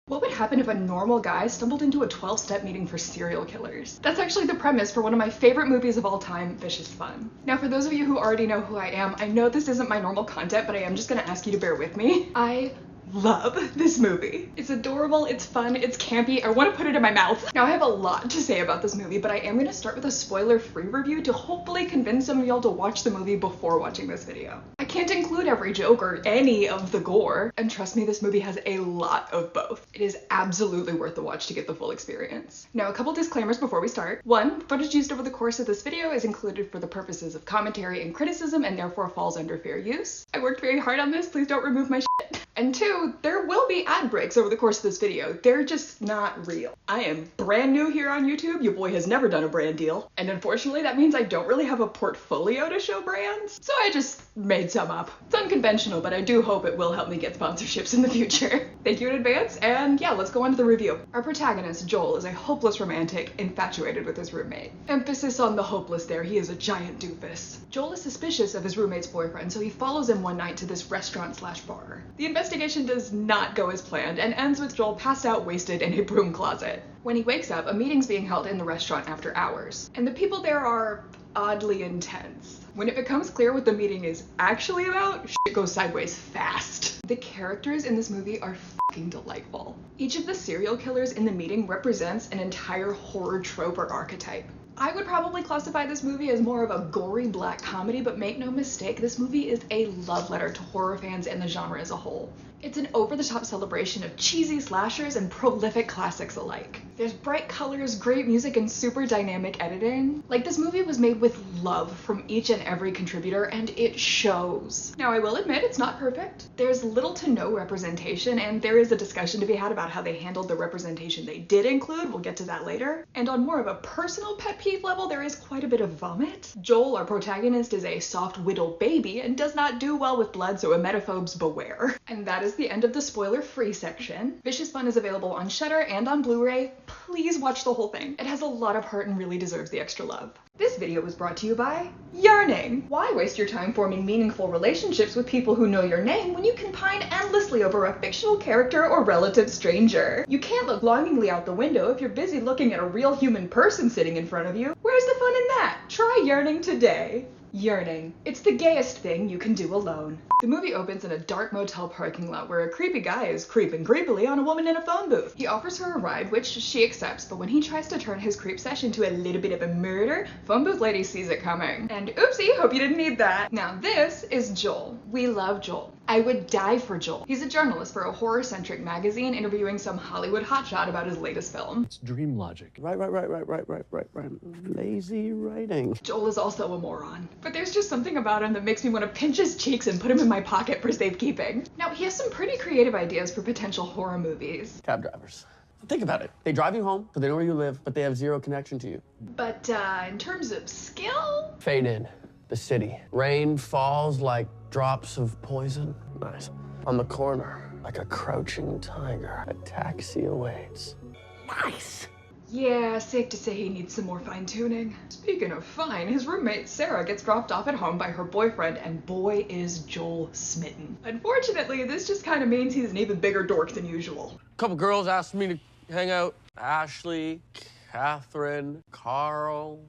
What would happen if a normal guy stumbled into a 12-step meeting for serial killers? That's actually the premise for one of my favorite movies of all time, Vicious Fun. Now, for those of you who already know who I am, I know this isn't my normal content, but I am just gonna ask you to bear with me. I love this movie. It's adorable, it's fun, it's campy, I want to put it in my mouth. Now I have a lot to say about this movie, but I am going to start with a spoiler-free review to hopefully convince some of y'all to watch the movie before watching this video. I can't include every joke or any of the gore, and trust me, this movie has a lot of both. It is absolutely worth the watch to get the full experience. Now, a couple disclaimers before we start. One, footage used over the course of this video is included for the purposes of commentary and criticism and therefore falls under fair use. I worked very hard on this, please don't remove my shit. And two, there will be ad breaks over the course of this video. They're just not real. I am brand new here on YouTube. Your boy has never done a brand deal. And unfortunately, that means I don't really have a portfolio to show brands. So I just made some up. It's unconventional, but I do hope it will help me get sponsorships in the future. Thank you in advance. And yeah, let's go on to the review. Our protagonist, Joel, is a hopeless romantic infatuated with his roommate. Emphasis on the hopeless there. He is a giant doofus. Joel is suspicious of his roommate's boyfriend, so he follows him one night to this restaurant/bar. The investigation does not go as planned and ends with Joel passed out wasted in a broom closet. When he wakes up, a meeting's being held in the restaurant after hours, and the people there are oddly intense. When it becomes clear what the meeting is actually about, shit goes sideways fast. The characters in this movie are fucking delightful. Each of the serial killers in the meeting represents an entire horror trope or archetype. I would probably classify this movie as more of a gory black comedy, but make no mistake, this movie is a love letter to horror fans and the genre as a whole. It's an over-the-top celebration of cheesy slashers and prolific classics alike. There's bright colors, great music, and super dynamic editing. Like, this movie was made with love from each and every contributor, and it shows. Now, I will admit it's not perfect. There's little to no representation, and there is a discussion to be had about how they handled the representation they did include. We'll get to that later. And on more of a personal pet peeve level, there is quite a bit of vomit. Joel, our protagonist, is a soft-whittled baby and does not do well with blood, so emetophobes beware. And that is the end of the spoiler-free section. Vicious Fun is available on Shudder and on Blu-ray. Please watch the whole thing. It has a lot of heart and really deserves the extra love. This video was brought to you by Yarning. Why waste your time forming meaningful relationships with people who know your name when you can pine endlessly over a fictional character or relative stranger? You can't look longingly out the window if you're busy looking at a real human person sitting in front of you. Where's the fun in that? Try Yarning today. Yearning. It's the gayest thing you can do alone. The movie opens in a dark motel parking lot where a creepy guy is creeping creepily on a woman in a phone booth. He offers her a ride, which she accepts, but when he tries to turn his creep session to a little bit of a murder, phone booth lady sees it coming. And oopsie, hope you didn't need that. Now this is Joel. We love Joel. I would die for Joel. He's a journalist for a horror-centric magazine interviewing some Hollywood hotshot about his latest film. It's dream logic. Right. Lazy writing. Joel is also a moron. But there's just something about him that makes me want to pinch his cheeks and put him in my pocket for safekeeping. Now, he has some pretty creative ideas for potential horror movies. Cab drivers. Think about it. They drive you home, so they know where you live, but they have zero connection to you. But in terms of skill? Fade in. The city. Rain falls like drops of poison. Nice. On the corner, like a crouching tiger, a taxi awaits. Nice. Yeah, safe to say he needs some more fine-tuning. Speaking of fine, his roommate Sarah gets dropped off at home by her boyfriend, and boy is Joel smitten. Unfortunately, this just kind of means he's an even bigger dork than usual. A couple girls asked me to hang out. Ashley, Catherine, Carl.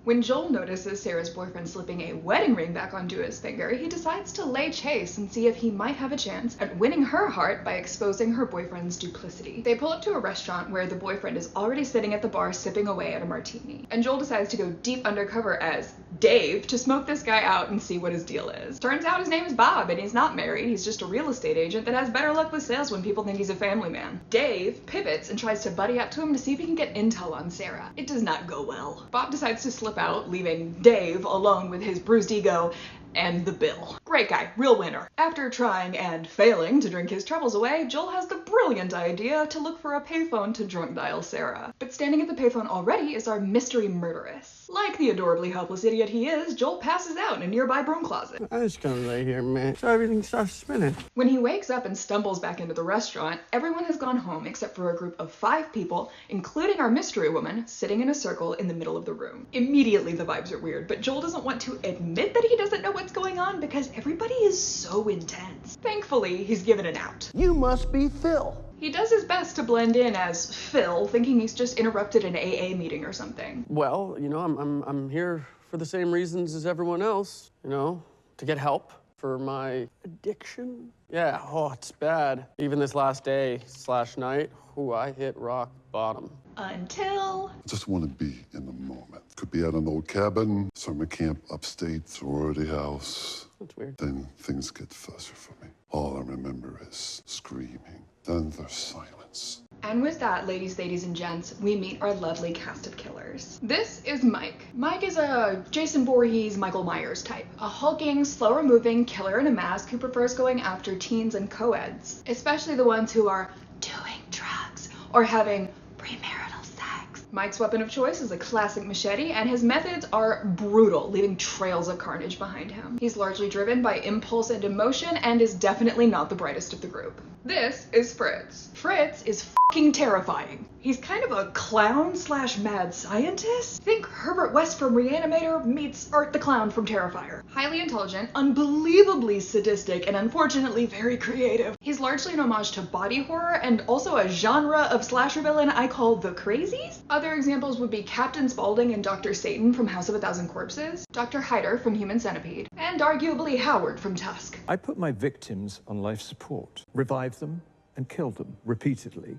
When Joel notices Sarah's boyfriend slipping a wedding ring back onto his finger, he decides to lay chase and see if he might have a chance at winning her heart by exposing her boyfriend's duplicity. They pull up to a restaurant where the boyfriend is already sitting at the bar sipping away at a martini, and Joel decides to go deep undercover as Dave to smoke this guy out and see what his deal is. Turns out his name is Bob and he's not married, he's just a real estate agent that has better luck with sales when people think he's a family man. Dave pivots and tries to buddy up to him to see if he can get intel on Sarah. It does not go well. Bob decides to slip out, leaving Dave alone with his bruised ego and the bill. Great guy, real winner. After trying and failing to drink his troubles away, Joel has the brilliant idea to look for a payphone to drunk dial Sarah. But standing at the payphone already is our mystery murderess. Like the adorably helpless idiot he is, Joel passes out in a nearby broom closet. I just gonna lay here, man, so everything starts spinning. When he wakes up and stumbles back into the restaurant, everyone has gone home except for a group of 5 people, including our mystery woman, sitting in a circle in the middle of the room. Immediately the vibes are weird, but Joel doesn't want to admit that he doesn't know what's going on because everybody is so intense. Thankfully, he's given an out. You must be Phil. He does his best to blend in as Phil, thinking he's just interrupted an AA meeting or something. Well, I'm here for the same reasons as everyone else, to get help for my addiction. Yeah, it's bad. Even this last day/night, I hit rock bottom. Until... I just want to be in the moment. Could be at an old cabin, summer camp upstate, sorority house. That's weird. Then things get fuzzy for me. All I remember is screaming. Then there's silence. And with that, ladies and gents, we meet our lovely cast of killers. This is Mike. Mike is a Jason Voorhees, Michael Myers type. A hulking, slower-moving killer in a mask who prefers going after teens and co-eds, especially the ones who are doing drugs or having premarital sex. Mike's weapon of choice is a classic machete, and his methods are brutal, leaving trails of carnage behind him. He's largely driven by impulse and emotion, and is definitely not the brightest of the group. This is Fritz. Fritz is fucking terrifying. He's kind of a clown/mad scientist. Think Herbert West from Reanimator meets Art the Clown from Terrifier. Highly intelligent, unbelievably sadistic, and unfortunately very creative. He's largely an homage to body horror and also a genre of slasher villain I call the crazies. Other examples would be Captain Spaulding and Dr. Satan from House of a Thousand Corpses, Dr. Hyder from Human Centipede, and arguably Howard from Tusk. I put my victims on life support, revived them, and killed them repeatedly.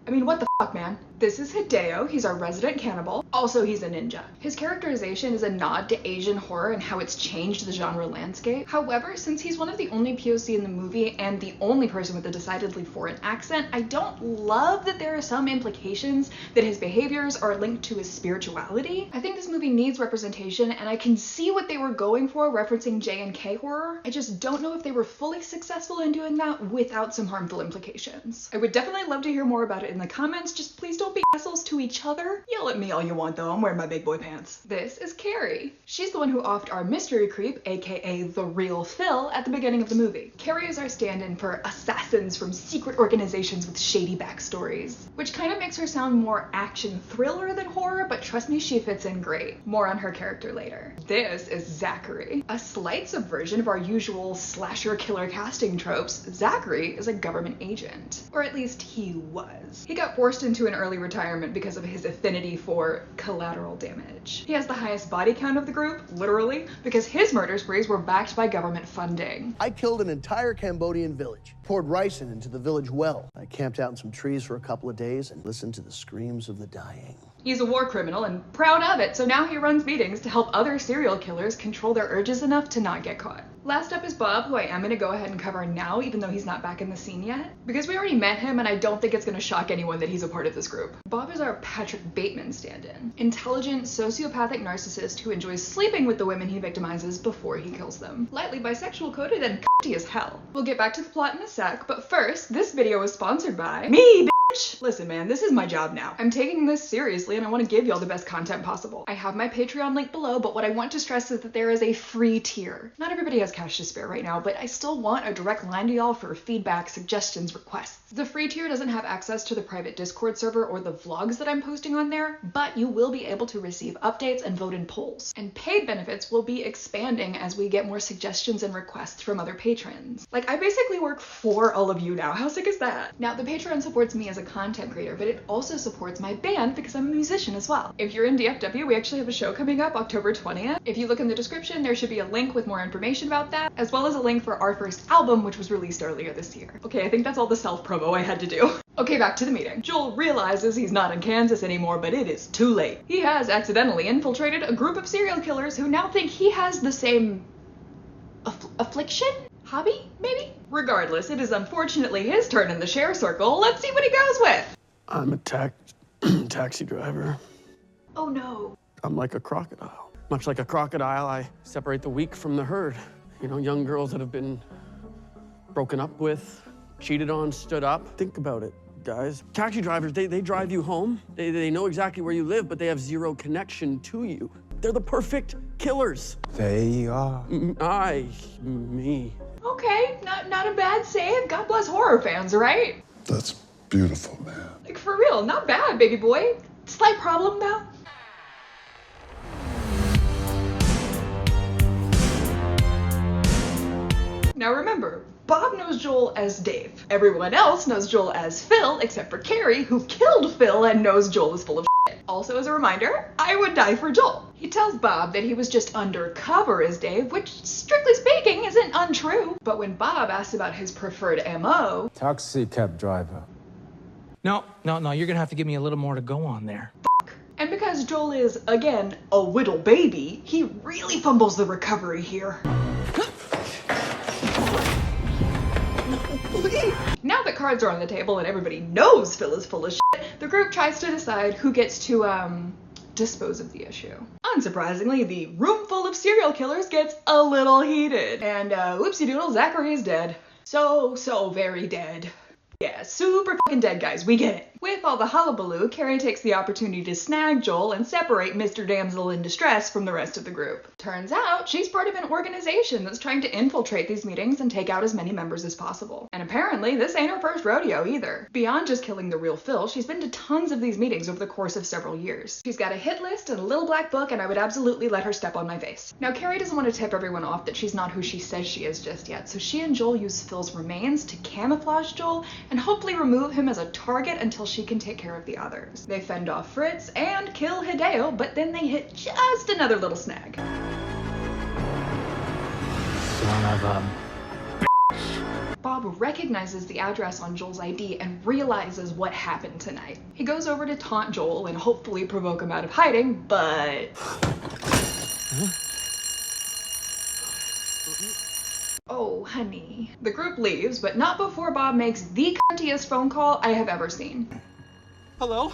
I mean, what the fuck, man? This is Hideo, he's our resident cannibal. Also, he's a ninja. His characterization is a nod to Asian horror and how it's changed the genre landscape. However, since he's one of the only POC in the movie and the only person with a decidedly foreign accent, I don't love that there are some implications that his behaviors are linked to his spirituality. I think this movie needs representation, and I can see what they were going for referencing J&K horror. I just don't know if they were fully successful in doing that without some harmful implications. I would definitely love to hear more about it in the comments. Just please don't be assholes to each other. Yell at me all you want though, I'm wearing my big boy pants. This is Carrie. She's the one who offed our mystery creep, aka the real Phil, at the beginning of the movie. Carrie is our stand-in for assassins from secret organizations with shady backstories, which kind of makes her sound more action thriller than horror, but trust me, she fits in great. More on her character later. This is Zachary. A slight subversion of our usual slasher killer casting tropes, Zachary is a government agent. Or at least he was. He got forced into an early retirement because of his affinity for collateral damage. He has the highest body count of the group, literally, because his murder sprees were backed by government funding. I killed an entire Cambodian village, poured ricin into the village well. I camped out in some trees for a couple of days and listened to the screams of the dying. He's a war criminal and proud of it, so now he runs meetings to help other serial killers control their urges enough to not get caught. Last up is Bob, who I am going to go ahead and cover now, even though he's not back in the scene yet, because we already met him and I don't think it's going to shock anyone that he's a part of this group. Bob is our Patrick Bateman stand-in. Intelligent, sociopathic narcissist who enjoys sleeping with the women he victimizes before he kills them. Lightly bisexual coded and c***y as hell. We'll get back to the plot in a sec, but first, this video is sponsored by me, bitch! Listen, man, this is my job now. I'm taking this seriously and I want to give y'all the best content possible. I have my Patreon link below, but what I want to stress is that there is a free tier. Not everybody has cash to spare right now, but I still want a direct line to y'all for feedback, suggestions, requests. The free tier doesn't have access to the private Discord server or the vlogs that I'm posting on there, but you will be able to receive updates and vote in polls. And paid benefits will be expanding as we get more suggestions and requests from other patrons. Like, I basically work for all of you now. How sick is that? Now, the Patreon supports me as a content creator, but it also supports my band because I'm a musician as well. If you're in DFW, we actually have a show coming up October 20th. If you look in the description, there should be a link with more information about that, as well as a link for our first album, which was released earlier this year. Okay, I think that's all the self-promo I had to do. Okay, back to the meeting. Joel realizes he's not in Kansas anymore, but it is too late. He has accidentally infiltrated a group of serial killers who now think he has the same affliction? Hobby, maybe? Regardless, it is unfortunately his turn in the share circle. Let's see what he goes with. I'm a taxi driver. Oh no. I'm like a crocodile. Much like a crocodile, I separate the weak from the herd. You know, young girls that have been broken up with, cheated on, stood up. Think about it, guys. Taxi drivers, they drive you home. They know exactly where you live, but they have zero connection to you. They're the perfect killers. They are. Me. Okay, not a bad save. God bless horror fans, right? That's beautiful, man. Like, for real, not bad, baby boy. Slight problem, though. Now remember, Bob knows Joel as Dave. Everyone else knows Joel as Phil, except for Carrie, who killed Phil and knows Joel is full of shit. Also, as a reminder, I would die for Joel. He tells Bob that he was just undercover as Dave, which, strictly speaking, isn't untrue. But when Bob asks about his preferred MO... Taxi cab driver. No, you're gonna have to give me a little more to go on there. And because Joel is, again, a little baby, he really fumbles the recovery here. Now that cards are on the table and everybody knows Phil is full of shit, the group tries to decide who gets to, dispose of the issue. Unsurprisingly, the room full of serial killers gets a little heated. And, whoopsie doodle, Zachary is dead. So very dead. Yeah, super fucking dead, guys, we get it. With all the hullabaloo, Carrie takes the opportunity to snag Joel and separate Mr. Damsel in Distress from the rest of the group. Turns out, she's part of an organization that's trying to infiltrate these meetings and take out as many members as possible. And apparently, this ain't her first rodeo either. Beyond just killing the real Phil, she's been to tons of these meetings over the course of several years. She's got a hit list and a little black book, and I would absolutely let her step on my face. Now, Carrie doesn't want to tip everyone off that she's not who she says she is just yet, so she and Joel use Phil's remains to camouflage Joel and hopefully remove him as a target until she can take care of the others. They fend off Fritz and kill Hideo, but then they hit just another little snag. Son of a... Bob recognizes the address on Joel's ID and realizes what happened tonight. He goes over to taunt Joel and hopefully provoke him out of hiding, but... Oh, honey. The group leaves, but not before Bob makes the cuntiest phone call I have ever seen. Hello?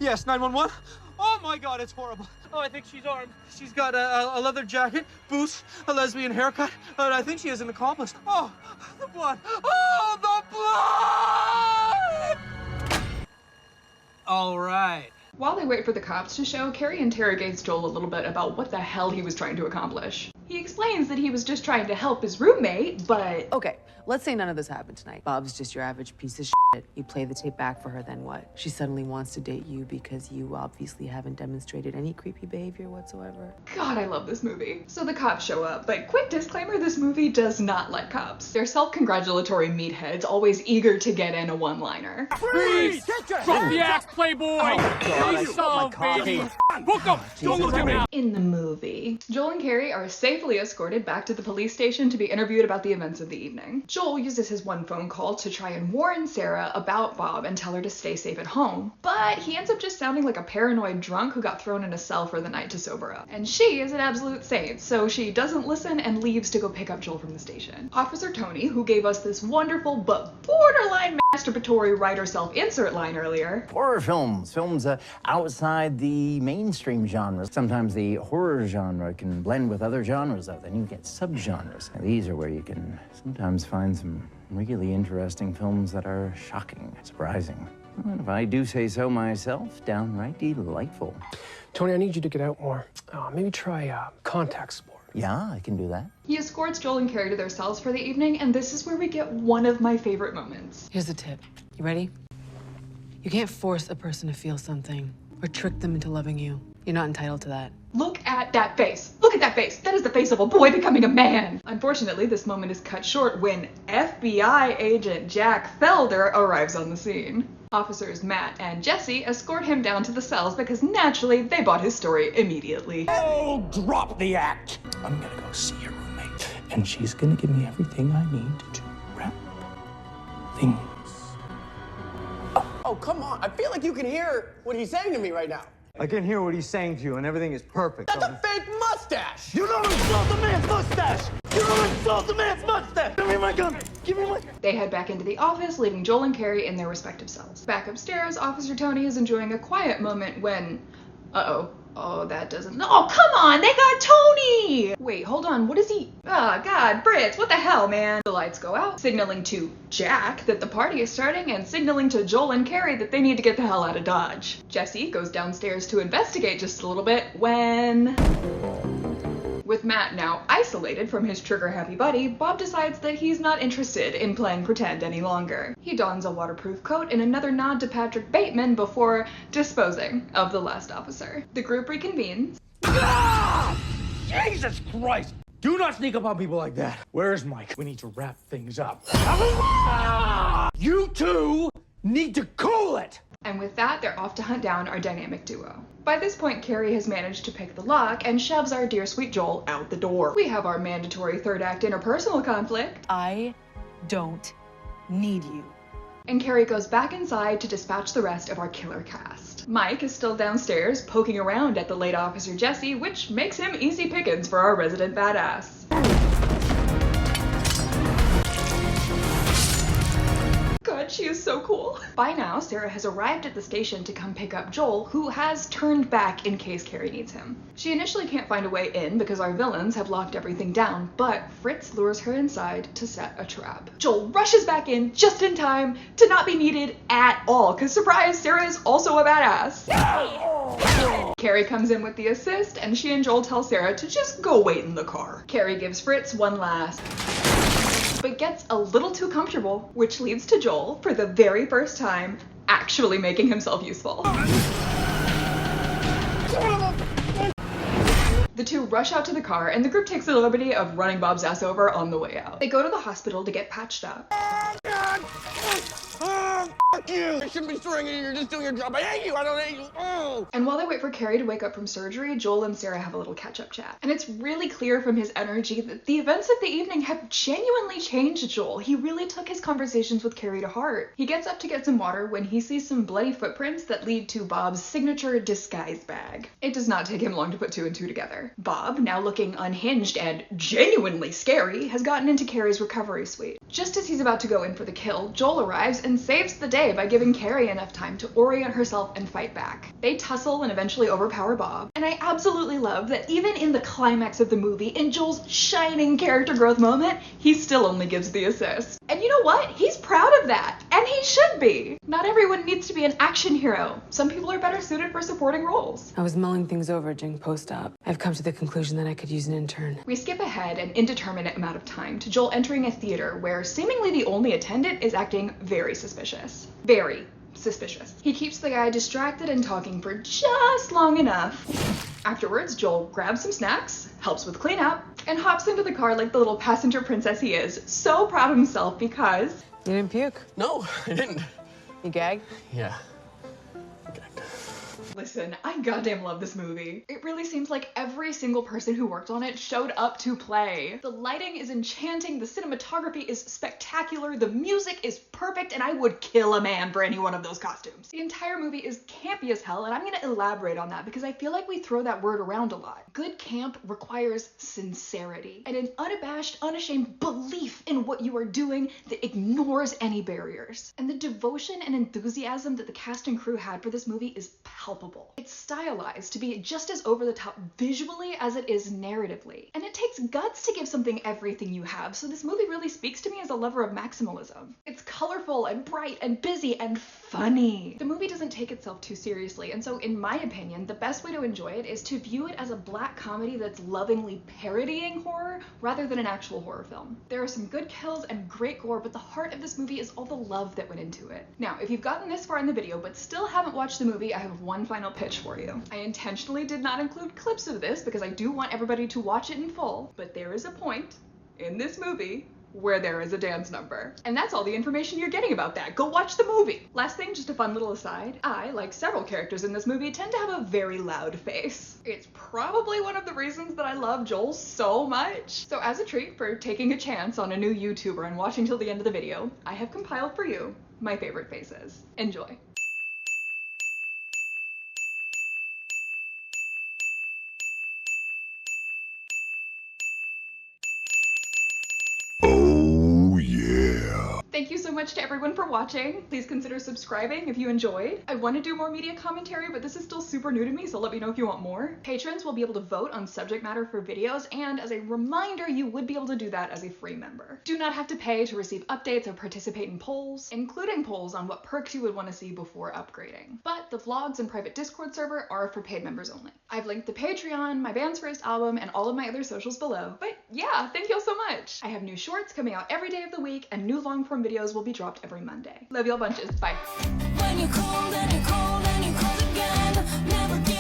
Yes, 911? Oh my god, it's horrible. Oh, I think she's armed. She's got a leather jacket, boots, a lesbian haircut, and I think she is an accomplice. Oh, the blood. Oh, the blood! All right. While they wait for the cops to show, Carrie interrogates Joel a little bit about what the hell he was trying to accomplish. He explains that he was just trying to help his roommate, but... Okay, let's say none of this happened tonight. Bob's just your average piece of shit. You play the tape back for her, then what? She suddenly wants to date you because you obviously haven't demonstrated any creepy behavior whatsoever. God, I love this movie. So the cops show up, but quick disclaimer, this movie does not like cops. They're self-congratulatory meatheads, always eager to get in a one-liner. Freeze! Drop the axe, playboy! Book him! Don't look him out! In the movie, Joel and Carrie are safely escorted back to the police station to be interviewed about the events of the evening. Joel uses his one phone call to try and warn Sarah about Bob and tell her to stay safe at home, but he ends up just sounding like a paranoid drunk who got thrown in a cell for the night to sober up. And she is an absolute saint, so she doesn't listen and leaves to go pick up Joel from the station. Officer Tony, who gave us this wonderful but borderline masturbatory writer self-insert line earlier. Horror films outside the mainstream genres. Sometimes the horror genre can blend with other genres, though. Then you get subgenres. And these are where you can sometimes find some really interesting films that are shocking, surprising, and if I do say so myself, downright delightful. Tony, I need you to get out more. Maybe try contact sport. Yeah, I can do that. He escorts Joel and Carrie to their cells for the evening, and this is where we get one of my favorite moments. Here's the tip. You ready? You can't force a person to feel something or trick them into loving you. You're not entitled to that. Look at that face. Look at that face. That is the face of a boy becoming a man. Unfortunately, this moment is cut short when FBI agent Jack Felder arrives on the scene. Officers Matt and Jesse escort him down to the cells because naturally they bought his story immediately. Oh, drop the act! I'm gonna go see your roommate, and she's gonna give me everything I need to wrap things. Oh, come on. I feel like you can hear what he's saying to me right now. I can hear what he's saying to you, and everything is perfect. That's a fake mustache! You don't insult the man's mustache! You don't insult the man's mustache! Give me my gun! Give me my... They head back into the office, leaving Joel and Carrie in their respective cells. Back upstairs, Officer Tony is enjoying a quiet moment when... Oh, that doesn't... Oh, come on! They got Tony! Wait, hold on. What is he... Oh, God, Fritz, what the hell, man? The lights go out, signaling to Jack that the party is starting and signaling to Joel and Carrie that they need to get the hell out of Dodge. Jesse goes downstairs to investigate just a little bit when... With Matt now isolated from his trigger-happy buddy, Bob decides that he's not interested in playing pretend any longer. He dons a waterproof coat in another nod to Patrick Bateman before disposing of the last officer. The group reconvenes. Ah! Jesus Christ! Do not sneak up on people like that. Where's Mike? We need to wrap things up. You two need to cool it. And with that, they're off to hunt down our dynamic duo. By this point, Carrie has managed to pick the lock and shoves our dear sweet Joel out the door. We have our mandatory third act interpersonal conflict. I don't need you. And Carrie goes back inside to dispatch the rest of our killer cast. Mike is still downstairs poking around at the late Officer Jesse, which makes him easy pickings for our resident badass. God, she is so cool. By now, Sarah has arrived at the station to come pick up Joel, who has turned back in case Carrie needs him. She initially can't find a way in because our villains have locked everything down, but Fritz lures her inside to set a trap. Joel rushes back in just in time to not be needed at all, because surprise, Sarah is also a badass. Carrie comes in with the assist, and she and Joel tell Sarah to just go wait in the car. Carrie gives Fritz one last, but gets a little too comfortable, which leads to Joel, for the very first time, actually making himself useful. The two rush out to the car, and the group takes the liberty of running Bob's ass over on the way out. They go to the hospital to get patched up. You! I shouldn't be swearing at you, you're just doing your job. I hate you, I don't hate you. Oh! And while they wait for Carrie to wake up from surgery, Joel and Sarah have a little catch-up chat. And it's really clear from his energy that the events of the evening have genuinely changed Joel. He really took his conversations with Carrie to heart. He gets up to get some water when he sees some bloody footprints that lead to Bob's signature disguise bag. It does not take him long to put two and two together. Bob, now looking unhinged and genuinely scary, has gotten into Carrie's recovery suite. Just as he's about to go in for the kill, Joel arrives and saves the day by giving Carrie enough time to orient herself and fight back. They tussle and eventually overpower Bob, and I absolutely love that even in the climax of the movie, in Joel's shining character growth moment, he still only gives the assist. And you know what? He's proud of that, and he should be. Not everyone needs to be an action hero. Some people are better suited for supporting roles. I was mulling things over during post-op. I've come to the conclusion that I could use an intern. We skip ahead an indeterminate amount of time to Joel entering a theater where seemingly the only attendant is acting very suspicious. Very suspicious. He keeps the guy distracted and talking for just long enough. Afterwards, Joel grabs some snacks, helps with cleanup, and hops into the car like the little passenger princess he is, so proud of himself because... You didn't puke? No, I didn't. You gagged? Yeah. Listen, I goddamn love this movie. It really seems like every single person who worked on it showed up to play. The lighting is enchanting, the cinematography is spectacular, the music is perfect, and I would kill a man for any one of those costumes. The entire movie is campy as hell, and I'm gonna elaborate on that because I feel like we throw that word around a lot. Good camp requires sincerity and an unabashed, unashamed belief in what you are doing that ignores any barriers. And the devotion and enthusiasm that the cast and crew had for this movie is palpable. It's stylized to be just as over the top visually as it is narratively. And it takes guts to give something everything you have, so this movie really speaks to me as a lover of maximalism. It's colorful and bright and busy and funny. The movie doesn't take itself too seriously, and so in my opinion, the best way to enjoy it is to view it as a black comedy that's lovingly parodying horror rather than an actual horror film. There are some good kills and great gore, but the heart of this movie is all the love that went into it. Now, if you've gotten this far in the video but still haven't watched the movie, I have one final pitch for you. I intentionally did not include clips of this because I do want everybody to watch it in full, but there is a point in this movie where there is a dance number. And that's all the information you're getting about that. Go watch the movie. Last thing, just a fun little aside. I, like several characters in this movie, tend to have a very loud face. It's probably one of the reasons that I love Joel so much. So as a treat for taking a chance on a new YouTuber and watching till the end of the video, I have compiled for you my favorite faces. Enjoy. Oh, yeah. Thank you so much to everyone for watching. Please consider subscribing if you enjoyed. I want to do more media commentary, but this is still super new to me, so let me know if you want more. Patrons will be able to vote on subject matter for videos, and as a reminder, you would be able to do that as a free member. Do not have to pay to receive updates or participate in polls, including polls on what perks you would want to see before upgrading. But the vlogs and private Discord server are for paid members only. I've linked the Patreon, my band's first album, and all of my other socials below. But yeah, thank you all so much. I have new shorts coming out every day of the week, and new long-form videos will be dropped every Monday. Love y'all bunches. Bye. When you're cold and you're cold and you're cold again, never